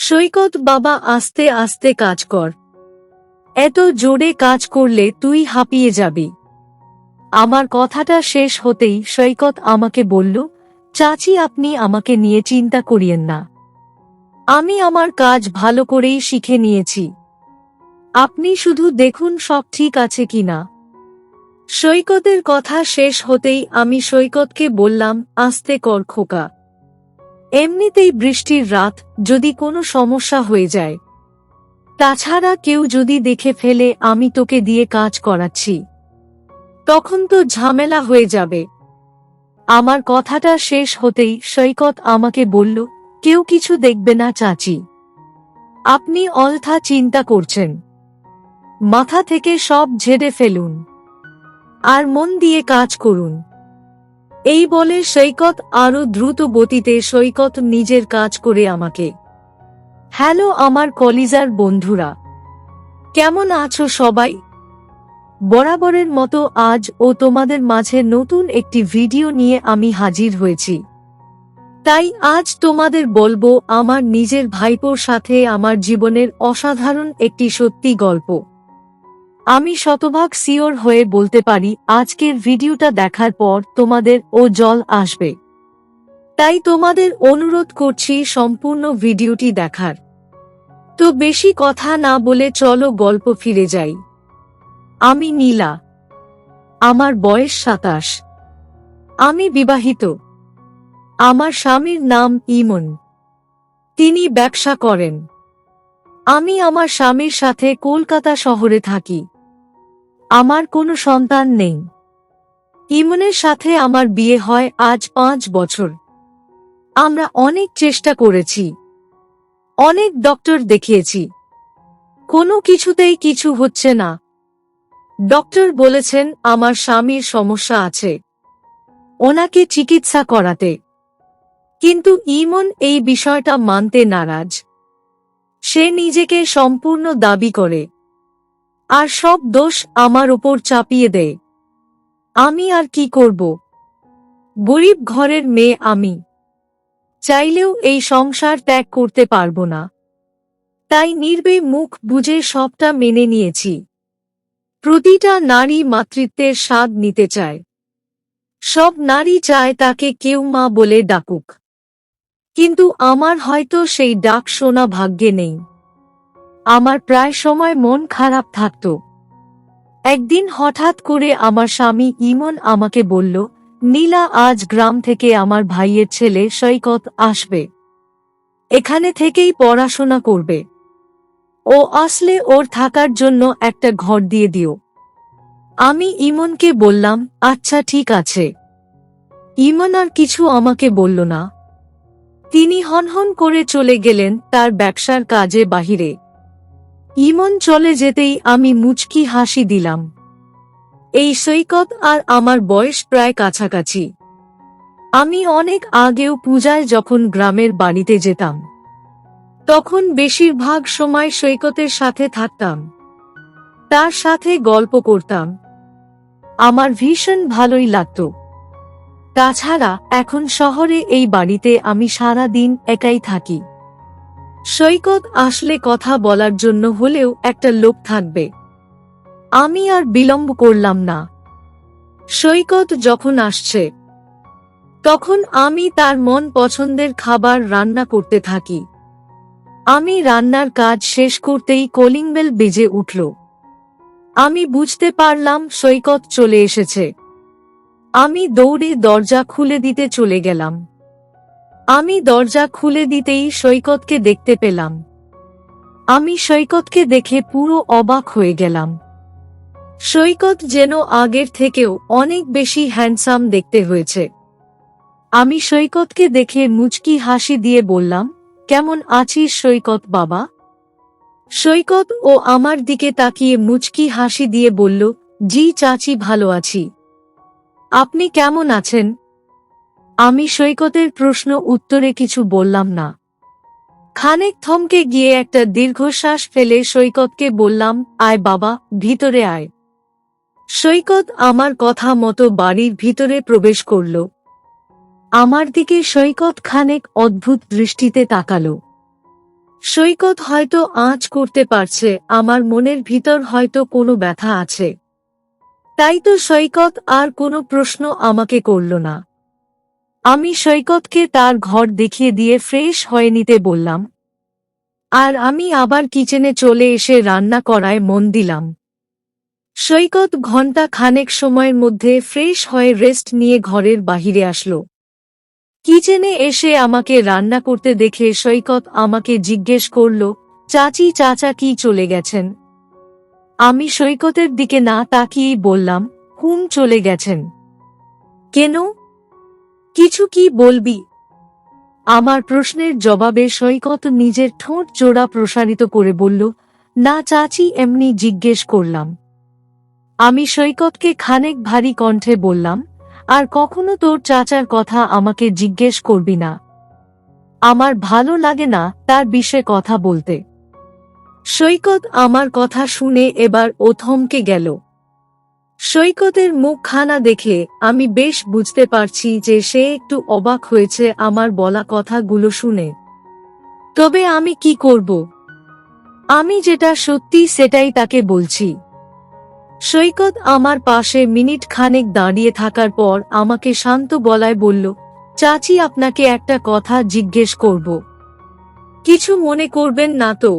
সৈকত বাবা আস্তে আস্তে কাজ কর, এত জোরে কাজ করলে তুই হাঁপিয়ে যাবি। আমার কথাটা শেষ হতেই সৈকত আমাকে বলল, চাচি আপনি আমাকে নিয়ে চিন্তা করিয়েন না, আমি আমার কাজ ভালো করেই শিখে নিয়েছি, আপনি শুধু দেখুন সব ঠিক আছে কিনা। সৈকতের কথা শেষ হতেই আমি সৈকতকে বললাম, আস্তে কর খোকা, এমনিতেই বৃষ্টির রাত, যদি কোনো সমস্যা হয়ে যায়, তাছাড়া কেউ যদি দেখে ফেলে আমি তোকে দিয়ে কাজ করাচ্ছি, তখন তো ঝামেলা হয়ে যাবে। আমার কথাটা শেষ হতেই সৈকত আমাকে বলল, কেউ কিছু দেখবে না চাচি, আপনি অযথা চিন্তা করছেন, মাথা থেকে সব ঝেড়ে ফেলুন আর মন দিয়ে কাজ করুন। এই বলে সৈকত আরো দ্রুত গতিতে সৈকত নিজের কাজ করে আমাকে। হ্যালো আমার কলিজার বন্ধুরা, কেমন আছো সবাই? বরাবরের মতো আজ ও তোমাদের মাঝে নতুন একটি ভিডিও নিয়ে আমি হাজির হয়েছি। তাই আজ তোমাদের বলবো আমার নিজের ভাইপোর সাথে আমার জীবনের অসাধারণ একটি সত্যি গল্প। আমি শতভাগ সিওর হয়ে বলতে পারি আজকের ভিডিওটা দেখার পর তোমাদের ও জল আসবে। তাই তোমাদের অনুরোধ করছি সম্পূর্ণ ভিডিওটি দেখার। তো বেশি কথা না বলে চলো গল্প ফিরে যাই। আমি নীলা, আমার বয়স 27, আমি বিবাহিত, আমার স্বামীর নাম ইমন, তিনি ব্যবসা করেন। আমি আমার স্বামীর সাথে কলকাতা শহরে থাকি, আমার কোনো সন্তান নেই। ইমনের সাথে আমার বিয়ে হয় আজ 5 বছর। আমরা অনেক চেষ্টা করেছি, অনেক ডক্টর দেখিয়েছি, কোনো কিছুতেই কিছু হচ্ছে না। ডক্টর বলেছেন আমার স্বামীর সমস্যা আছে, ওনাকে চিকিৎসা করাতে। কিন্তু ইমন এই বিষয়টা মানতে নারাজ। সে নিজেকে সম্পূর্ণ দাবি করে আর সব দোষ আমার ওপর চাপিয়ে দেয়। আমি আর কি করব? গরিব ঘরের মেয়ে আমি, চাইলেও এই সংসার ত্যাগ করতে পারবো না। তাই নির্বে মুখ বুজে সবটা মেনে নিয়েছি। প্রতিটা নারী মাতৃত্বের স্বাদ নিতে চায়, সব নারী চায় তাকে কেউ মা বলে ডাকুক, কিন্তু আমার হয়তো সেই ডাক শোনা ভাগ্যে নেই। আমার প্রায় সময় মন খারাপ থাকত। একদিন হঠাৎ করে আমার স্বামী ইমন আমাকে বলল, নীলা আজ গ্রাম থেকে আমার ভাইয়ের ছেলে সৈকত আসবে, এখানে থেকেই পড়াশোনা করবে, ও আসলে ওর থাকার জন্য একটা ঘর দিয়ে দিও। আমি ইমনকে বললাম, আচ্ছা ঠিক আছে। ইমন আর কিছু আমাকে বলল না, তিনি হনহন করে চলে গেলেন তার ব্যবসার কাজে বাহিরে। ইমন চলে যেতেই আমি মুচকি হাসি দিলাম। এই সৈকত আর আমার বয়স প্রায় কাছাকাছি। আমি অনেক আগেও পূজায় যখন গ্রামের বাড়িতে যেতাম, তখন বেশিরভাগ সময় সৈকতের সাথে থাকতাম, তার সাথে গল্প করতাম, আমার ভীষণ ভালোই লাগত। তাছাড়া এখন শহরে এই বাড়িতে আমি সারা দিন একাই থাকি। সৈকত আসলে কথা বলার জন্য হলেও একটা লোক থাকবে। আমি আর বিলম্ব করলাম না। সৈকত যখন আসছে, তখন আমি তার মন পছন্দের খাবার রান্না করতে থাকি। আমি রান্নার কাজ শেষ করতেই কলিং বেল বেজে উঠল। আমি বুঝতে পারলাম সৈকত চলে এসেছে। আমি দৌড়ে দরজা খুলে দিতে চলে গেলাম। আমি দরজা খুলে দিতেই সৈকতকে দেখতে পেলাম। আমি সৈকতকে দেখে পুরো অবাক হয়ে গেলাম। সৈকত যেন আগের থেকেও অনেক বেশি হ্যান্ডসাম দেখতে হয়েছে। আমি সৈকতকে দেখে মুচকি হাসি দিয়ে বললাম, কেমন আছিস সৈকত বাবা? সৈকত ও আমার দিকে তাকিয়ে মুচকি হাসি দিয়ে বলল, জি চাচি ভালো আছি, আপনি কেমন আছেন? আমি সৈকতের প্রশ্ন উত্তরে কিছু বললাম না। খানিক থমকে গিয়ে একটা দীর্ঘশ্বাস ফেলে সৈকতকে বললাম, আয় বাবা, ভিতরে আয়। সৈকত আমার কথা মতো বাড়ির ভিতরে প্রবেশ করল। আমার দিকে সৈকত খানিক অদ্ভুত দৃষ্টিতে তাকালো। সৈকত হয়তো আঁচ করতে পারছে আমার মনের ভিতর হয়তো কোনো ব্যথা আছে। তাই তো সৈকত আর কোনো প্রশ্ন আমাকে করল না। আমি সৈকতকে তার ঘর দেখিয়ে দিয়ে ফ্রেশ হয়ে নিতে বললাম, আর আমি আবার কিচেনে চলে এসে রান্না করায় মন দিলাম। সৈকত ঘণ্টা খানেক সময়ের মধ্যে ফ্রেশ হয়ে রেস্ট নিয়ে ঘরের বাহিরে আসলো। কিচেনে এসে আমাকে রান্না করতে দেখে সৈকত আমাকে জিজ্ঞেস করল, চাচি চাচা কি চলে গেছেন? আমি সৈকতের দিকে না তাকিয়েই বললাম, চলে গেছেন। কেন? কিছু কি বলবি? আমার প্রশ্নের জবাবে সৈকত নিজের ঠোঁট জোড়া প্রসারিত করে বলল, না চাচি, এমনি জিজ্ঞেস করলাম। আমি সৈকতকে খানিক ভারী কণ্ঠে বললাম, আর কখনো তোর চাচার কথা আমাকে জিজ্ঞেস করবি না। আমার ভালো লাগে না তার বিষয়ে কথা বলতে। সৈকত আমার কথা শুনে এবার ও থমকে গেল। সৈকতের মুখখানা দেখে আমি বেশ বুঝতে পারছি যে সে একটু অবাক হয়েছে আমার বলা কথাগুলো শুনে। তবে আমি কি করব? আমি যেটা সত্যি সেটাই তাকে বলছি। সৈকত আমার পাশে মিনিট খানেক দাঁড়িয়ে থাকার পর আমাকে শান্ত গলায় বলল, চাচি আপনাকে একটা কথা জিজ্ঞেস করব। কিছু মনে করবেন না তো?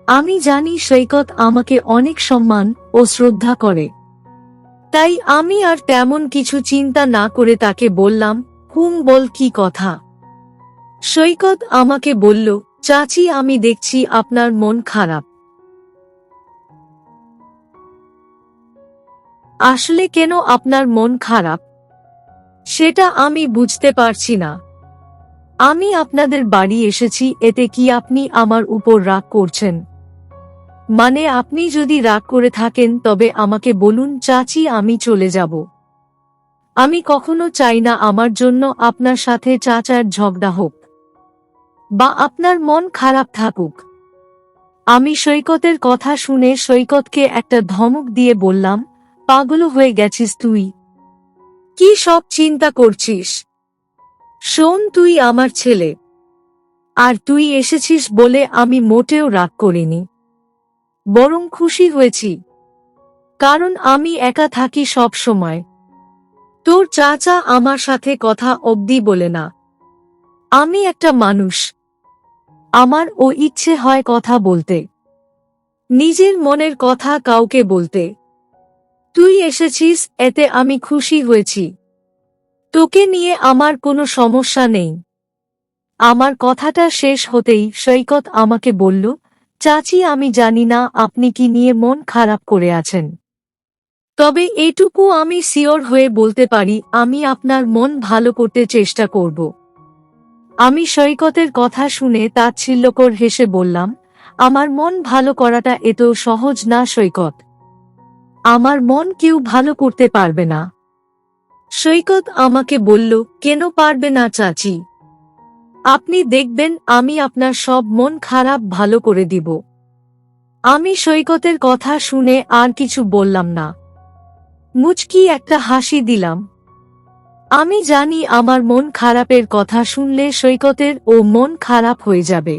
আমি জানি সৈকত আমাকে অনেক সম্মান ও শ্রদ্ধা করে। তাই আমি আর তেমন কিছু চিন্তা না করে তাকে বললাম, বল কি কথা? সৈকত আমাকে বলল, চাচি আমি দেখছি আপনার মন খারাপ। আসলে কেন আপনার মন খারাপ সেটা আমি বুঝতে পারছি না। আমি আপনাদের বাড়ি এসেছি, এতে কি আপনি আমার উপর রাগ করছেন? মানে আপনি যদি রাগ করে থাকেন তবে আমাকে বলুন চাচি, আমি চলে যাব। আমি কখনো চাই না আমার জন্য আপনার সাথে চাচার ঝগড়া হোক বা আপনার মন খারাপ থাকুক। আমি সৈকতের কথা শুনে সৈকতকে একটা ধমক দিয়ে বললাম, পাগল হয়ে গেছিস তুই? কি সব চিন্তা করছিস? শোন, তুই আমার ছেলে, আর তুই এসেছিস বলে আমি মোটেও রাগ করিনি, বরং খুশি হয়েছি। কারণ আমি একা থাকি সব সময়। তোর চাচা আমার সাথে কথা অবধি বলে না। আমি একটা মানুষ, আমার ও ইচ্ছে হয় কথা বলতে, নিজের মনের কথা কাউকে বলতে। তুই এসেছিস, এতে আমি খুশি হয়েছি। তোকে নিয়ে আমার কোনো সমস্যা নেই। আমার কথাটা শেষ হতেই সৈকত আমাকে বলল, চাচি আমি জানি না আপনি কি নিয়ে মন খারাপ করে আছেন, তবে এটুকু আমি সিওর হয়ে বলতে পারি আমি আপনার মন ভালো করতে চেষ্টা করব। আমি সৈকতের কথা শুনে তাচ্ছিল্যকর হেসে বললাম, আমার মন ভালো করাটা এত সহজ না সৈকত। আমার মন কেউ ভালো করতে পারবে না। সৈকত আমাকে বলল, কেন পারবে না চাচি? আপনি দেখবেন আমি আপনার সব মন খারাপ ভালো করে দিব। আমি সৈকতের কথা শুনে আর কিছু বললাম না, মুচকি একটা হাসি দিলাম। আমি জানি আমার মন খারাপের কথা শুনলে সৈকতের ও মন খারাপ হয়ে যাবে।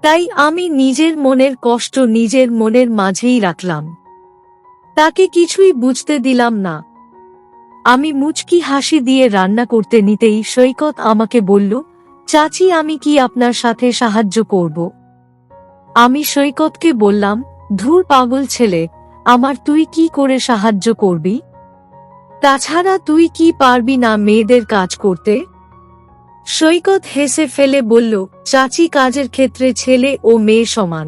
তাই আমি নিজের মনের কষ্ট নিজের মনের মাঝেই রাখলাম, তাকে কিছুই বুঝতে দিলাম না। আমি মুচকি হাসি দিয়ে রান্না করতে নিতেই সৈকত আমাকে বলল, চাচি আমি কি আপনার সাথে সাহায্য করব? আমি সৈকতকে বললাম, ধুর পাগল ছেলে, আমার তুই কি করে সাহায্য করবি? তাছাড়া তুই কি পারবি না মেয়েদের কাজ করতে? সৈকত হেসে ফেলে বলল, চাচি কাজের ক্ষেত্রে ছেলে ও মেয়ে সমান।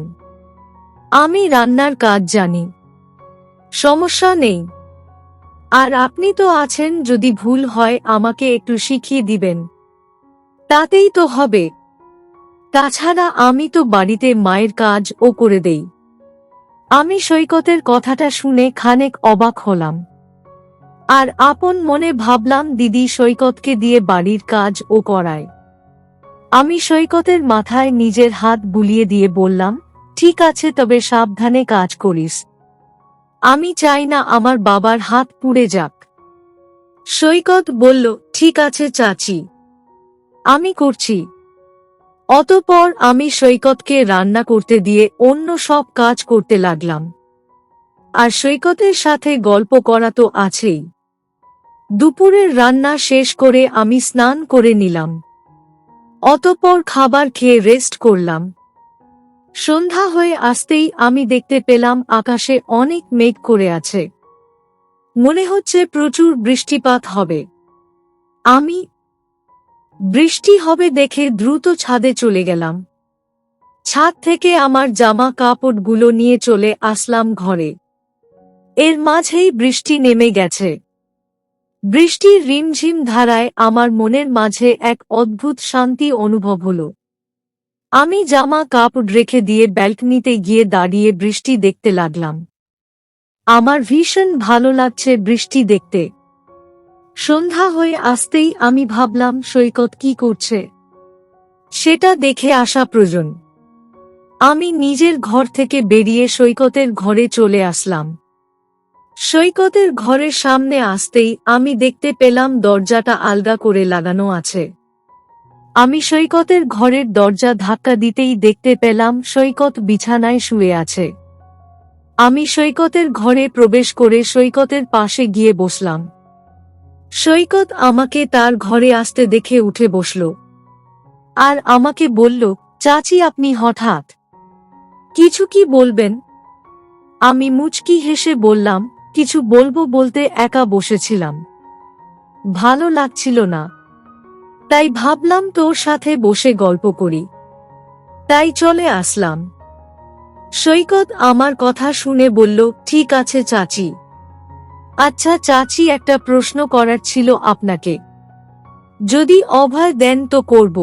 আমি রান্নার কাজ জানি, সমস্যা নেই। আর আপনি তো আছেন, যদি ভুল হয় আমাকে একটু শিখিয়ে দিবেন, তাতেই তো হবে। তাছাড়া আমি তো বাড়িতে মায়ের কাজ ও করে দেই। আমি সৈকতের কথাটা শুনে খানিক অবাক হলাম, আর আপন মনে ভাবলাম দিদি সৈকতকে দিয়ে বাড়ির কাজ ও করায়। আমি সৈকতের মাথায় নিজের হাত বুলিয়ে দিয়ে বললাম, ঠিক আছে, তবে সাবধানে কাজ করিস। আমি চাই না আমার বাবার হাত পুড়ে যাক। সৈকত বলল, ঠিক আছে চাচি, আমি করছি। অতঃপর আমি সৈকতকে রান্না করতে দিয়ে অন্য সব কাজ করতে লাগলাম। আর সৈকতের সাথে গল্প করা তো আছেই। দুপুরের রান্না শেষ করে আমি স্নান করে নিলাম। অতঃপর খাবার খেয়ে রেস্ট করলাম। সন্ধ্যা হয়ে আসতেই আমি দেখতে পেলাম আকাশে অনেক মেঘ করে আছে। মনে হচ্ছে প্রচুর বৃষ্টিপাত হবে। আমি বৃষ্টি হবে দেখে দ্রুত ছাদে চলে গেলাম। ছাদ থেকে আমার জামা কাপড়গুলো নিয়ে চলে আসলাম ঘরে। এর মাঝেই বৃষ্টি নেমে গেছে। বৃষ্টির রিমঝিম ধারায় আমার মনের মাঝে এক অদ্ভুত শান্তি অনুভব হলো। আমি জামা কাপড় রেখে দিয়ে ব্যালকনিতে গিয়ে দাঁড়িয়ে বৃষ্টি দেখতে লাগলাম। আমার ভীষণ ভালো লাগছে বৃষ্টি দেখতে। সন্ধ্যা হয়ে আসতেই আমি ভাবলাম সৈকত কি করছে সেটা দেখে আসা প্রয়োজন। আমি নিজের ঘর থেকে বেরিয়ে সৈকতের ঘরে চলে আসলাম। সৈকতের ঘরের সামনে আসতেই আমি দেখতে পেলাম দরজাটা আলগা করে লাগানো আছে। আমি সৈকতের ঘরের দরজা ধাক্কা দিতেই দেখতে পেলাম সৈকত বিছানায় শুয়ে আছে। আমি সৈকতের ঘরে প্রবেশ করে সৈকতের পাশে গিয়ে বসলাম। সৈকত আমাকে তার ঘরে আসতে দেখে উঠে বসল আর আমাকে বলল, চাচি আপনি হঠাৎ কিছু কি বলবেন? আমি মুচকি হেসে বললাম, কিছু বলবো বলতে একা বসেছিলাম, ভালো লাগছিল না, তাই ভাবলাম তোর সাথে বসে গল্প করি, তাই চলে আসলাম। সৈকত আমার কথা শুনে বলল, ঠিক আছে চাচি। আচ্ছা চাচি, একটা প্রশ্ন করার ছিল আপনাকে, যদি অভয় দেন তো করব।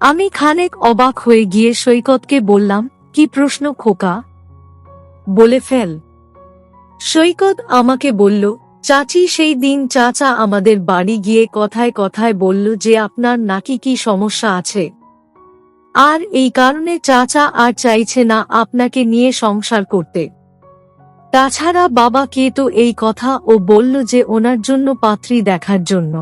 আমি খানিক অবাক হয়ে গিয়ে সৈকতকে বললাম, কি প্রশ্ন খোকা, বলে ফেল। সৈকত আমাকে বলল, চাচি সেই দিন চাচা আমাদের বাড়ি গিয়ে কথায় কথায় বলল যে আপনার নাকি কি সমস্যা আছে, আর এই কারণে চাচা আর চাইছে না আপনাকে নিয়ে সংসার করতে। তাছাড়া বাবাকে তো এই কথা ও বলল যে ওনার জন্য পাত্রী দেখার জন্য।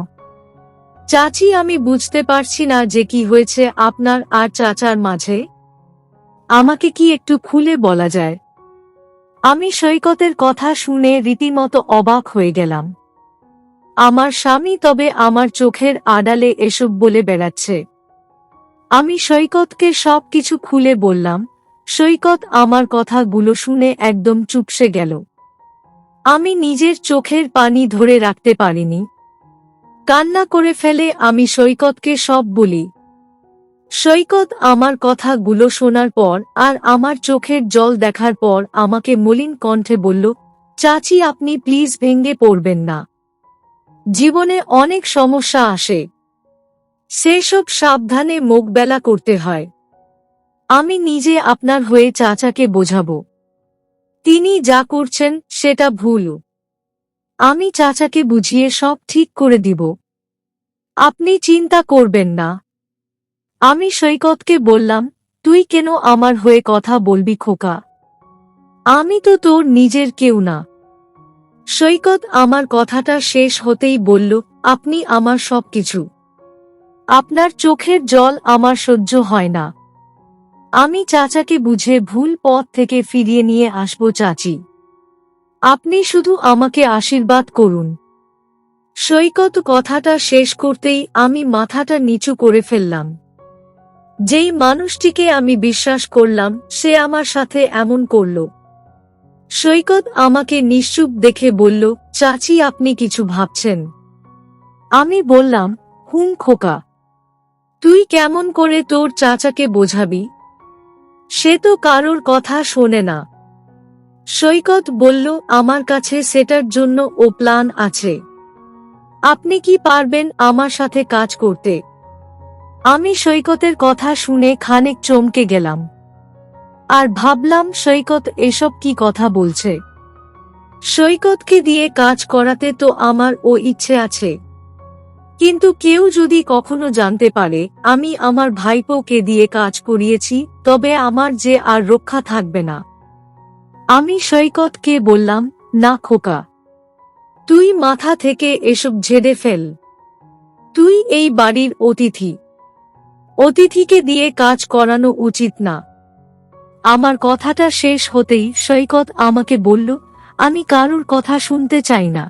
চাচি আমি বুঝতে পারছি না যে কি হয়েছে আপনার আর চাচার মাঝে, আমাকে কি একটু খুলে বলা যায়? আমি সৈকতের কথা শুনে রীতিমতো অবাক হয়ে গেলাম। আমার স্বামী তবে আমার চোখের আড়ালে এসব বলে বেড়াচ্ছে। আমি সৈকতকে সবকিছু খুলে বললাম। সৈকত আমার কথাগুলো শুনে একদম চুপসে গেল। আমি নিজের চোখের পানি ধরে রাখতে পারিনি। কান্না করে ফেলে আমি সৈকতকে সব বলি। সৈকত আমার কথাগুলো শোনার পর আর আমার চোখের জল দেখার পর আমাকে মলিন কণ্ঠে বলল, চাচি আপনি প্লিজ ভেঙে পড়বেন না। জীবনে অনেক সমস্যা আসে, সেসব সাবধানে মোকাবেলা করতে হয়। আমি নিজে আপনার হয়ে চাচাকে বোঝাবো, তিনি যা করছেন সেটা ভুল। আমি চাচাকে বুঝিয়ে সব ঠিক করে দিব, আপনি চিন্তা করবেন না। আমি সৈকতকে বললাম, তুই কেন আমার হয়ে কথা বলবি খোকা, আমি তো তোর নিজের কেউ না। সৈকত আমার কথাটা শেষ হতেই বলল, আপনি আমার সবকিছু, আপনার চোখের জল আমার সহ্য হয় না। আমি চাচাকে বুঝে ভুল পথ থেকে ফিরিয়ে নিয়ে আসব চাচি, আপনি শুধু আমাকে আশীর্বাদ করুন। সৈকত কথাটা শেষ করতেই আমি মাথাটা নিচু করে ফেললাম। যেই মানুষটিকে আমি বিশ্বাস করলাম সে আমার সাথে এমন করল। সৈকত আমাকে নিশ্চুপ দেখে বলল, চাচি আপনি কিছু ভাবছেন? আমি বললাম, হুম খোকা, তুই কেমন করে তোর চাচাকে বোঝাবি, সে তো কারোর কথা শোনে না। সৈকত বলল, আমার কাছে সেটার জন্য ও প্ল্যান আছে। আপনি কি পারবেন আমার সাথে কাজ করতে? আমি সৈকতের কথা শুনে খানিক চমকে গেলাম আর ভাবলাম সৈকত এসব কি কথা বলছে। সৈকতকে দিয়ে কাজ করাতে তো আমার ও ইচ্ছে আছে, কিন্তু কেউ যদি কখনো জানতে পারে আমি আমার ভাইপোকে দিয়ে কাজ করিয়েছি তবে আমার যে আর রক্ষা থাকবে না। আমি সৈকতকে বললাম, না খোকা, তুই মাথা থেকে এসব ঝেড়ে ফেল। তুই এই বাড়ির অতিথি, অতিথিকে দিয়ে কাজ করানো উচিত না। আমার কথাটা শেষ হতেই সৈকত আমাকে বলল, আমি কারুর কথা শুনতে চাই না।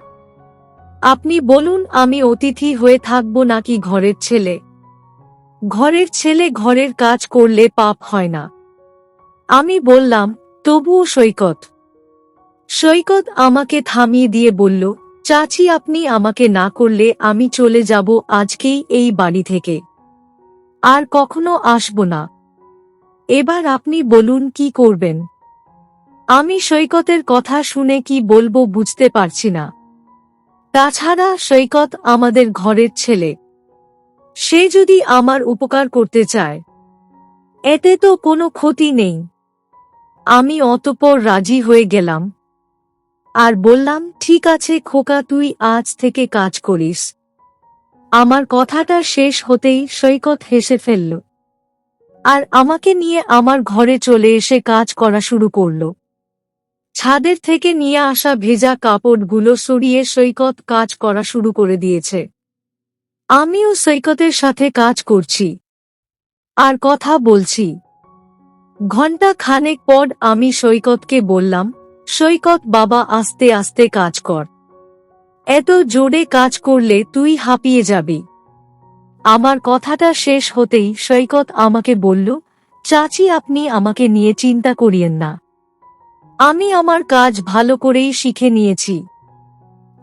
আপনি বলুন, আমি অতিথি হয়ে থাকব নাকি ঘরের ছেলে? ঘরের ছেলে ঘরের কাজ করলে পাপ হয় না। আমি বললাম, তবুও সৈকত। সৈকত আমাকে থামিয়ে দিয়ে বলল, চাচি, আপনি আমাকে না করলে আমি চলে যাব আজকেই এই বাড়ি থেকে, আর কখনো আসব না। এবার আপনি বলুন কি করবেন? আমি সৈকতের কথা শুনে কি বলবো বুঝতে পারছি না। তাছাড়া সৈকত আমাদের ঘরের ছেলে, সে যদি আমার উপকার করতে চায় এতে তো কোনো ক্ষতি নেই। আমি অতঃপর রাজি হয়ে গেলাম আর বললাম, ঠিক আছে খোকা, তুই আজ থেকে কাজ করিস। আমার কথাটা শেষ হতেই সৈকত হেসে ফেলল আর আমাকে নিয়ে আমার ঘরে চলে এসে কাজ করা শুরু করল। ছাদের থেকে নিয়ে আসা ভেজা কাপড়গুলো সরিয়ে সৈকত কাজ করা শুরু করে দিয়েছে। আমিও সৈকতের সাথে কাজ করছি আর কথা বলছি। ঘণ্টা খানেক পর আমি সৈকতকে বললাম, সৈকত বাবা, আস্তে আস্তে কাজ কর। এত জোরে কাজ করলে তুই হাঁপিয়ে যাবি। আমার কথাটা শেষ হতেই সৈকত আমাকে বলল, চাচি, আপনি আমাকে নিয়ে চিন্তা করিয়েন না। আমি আমার কাজ ভালো করেই শিখে নিয়েছি।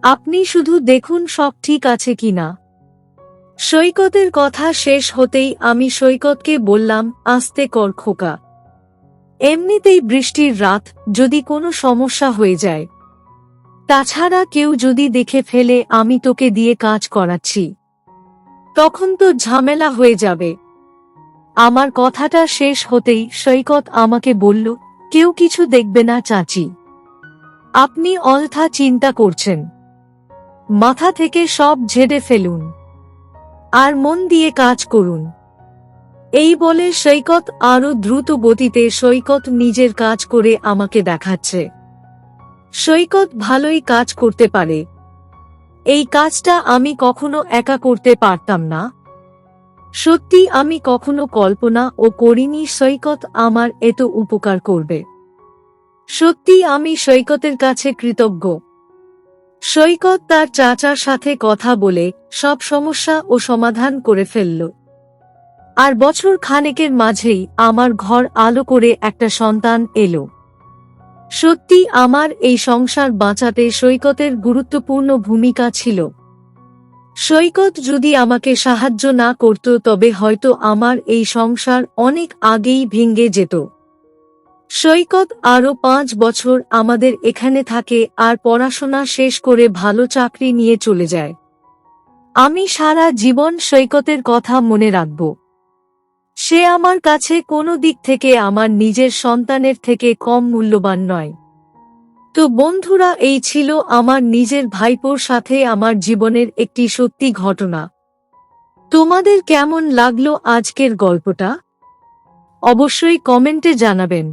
আপনি শুধু দেখুন সব ঠিক আছে কিনা। সৈকতের কথা শেষ হতেই আমি সৈকতকে বললাম, আস্তে কর খোকা। এমনিতেই বৃষ্টির রাত, যদি কোনো সমস্যা হয়ে যায়। তাছাড়া কেউ যদি দেখে ফেলে আমি তোকে দিয়ে কাজ করাচ্ছি, তখন তো ঝামেলা হয়ে যাবে। আমার কথাটা শেষ হতেই সৈকত আমাকে বলল, কেউ কিছু দেখবে না চাচি। আপনি অযথা চিন্তা করছেন। মাথা থেকে সব ঝেড়ে ফেলুন আর মন দিয়ে কাজ করুন। এই বলে সৈকত আরো দ্রুত গতিতে সৈকত নিজের কাজ করে আমাকে দেখাচ্ছে। সৈকত ভালোই কাজ করতে পারে। এই কাজটা আমি কখনো একা করতে পারতাম না। সত্যি আমি কখনো কল্পনা ও করিনি সৈকত আমার এত উপকার করবে। সত্যি আমি সৈকতের কাছে কৃতজ্ঞ। সৈকত তার চাচার সাথে কথা বলে সব সমস্যা ও সমাধান করে ফেলল। আর বছর খানেকের মাঝেই আমার ঘর আলো করে একটা সন্তান এলো। সত্যি আমার এই সংসার বাঁচাতে সৈকতের গুরুত্বপূর্ণ ভূমিকা ছিল। সৈকত যদি আমাকে সাহায্য না করত তবে হয়তো আমার এই সংসার অনেক আগেই ভেঙে যেত। সৈকত আরো 5 বছর আমাদের এখানে থাকে আর পড়াশোনা শেষ করে ভালো চাকরি নিয়ে চলে যায়। আমি সারা জীবন সৈকতের কথা মনে রাখব। সে আমার কাছে কোনো দিক থেকে আমার নিজের সন্তানের থেকে কম মূল্যবান নয়। তো বন্ধুরা, এই ছিল আমার নিজের ভাইপোর সাথে আমার জীবনের একটি সত্যি ঘটনা। তোমাদের কেমন লাগলো আজকের গল্পটা? অবশ্যই কমেন্টে জানাবেন।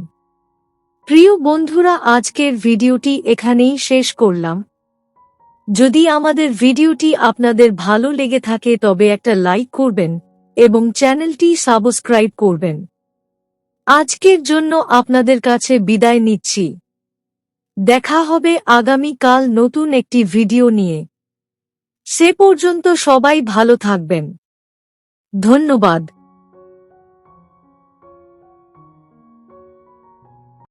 প্রিয় বন্ধুরা, আজকের ভিডিওটি এখানেই শেষ করলাম। যদি আমাদের ভিডিওটি আপনাদের ভালো লেগে থাকে তবে একটা লাইক করবেন এবং চ্যানেলটি সাবস্ক্রাইব করবেন। আজকের জন্য আপনাদের কাছে বিদায় নিচ্ছি। দেখা হবে আগামী কাল নতুন একটি ভিডিও নিয়ে। সে পর্যন্ত সবাই ভালো থাকবেন। ধন্যবাদ।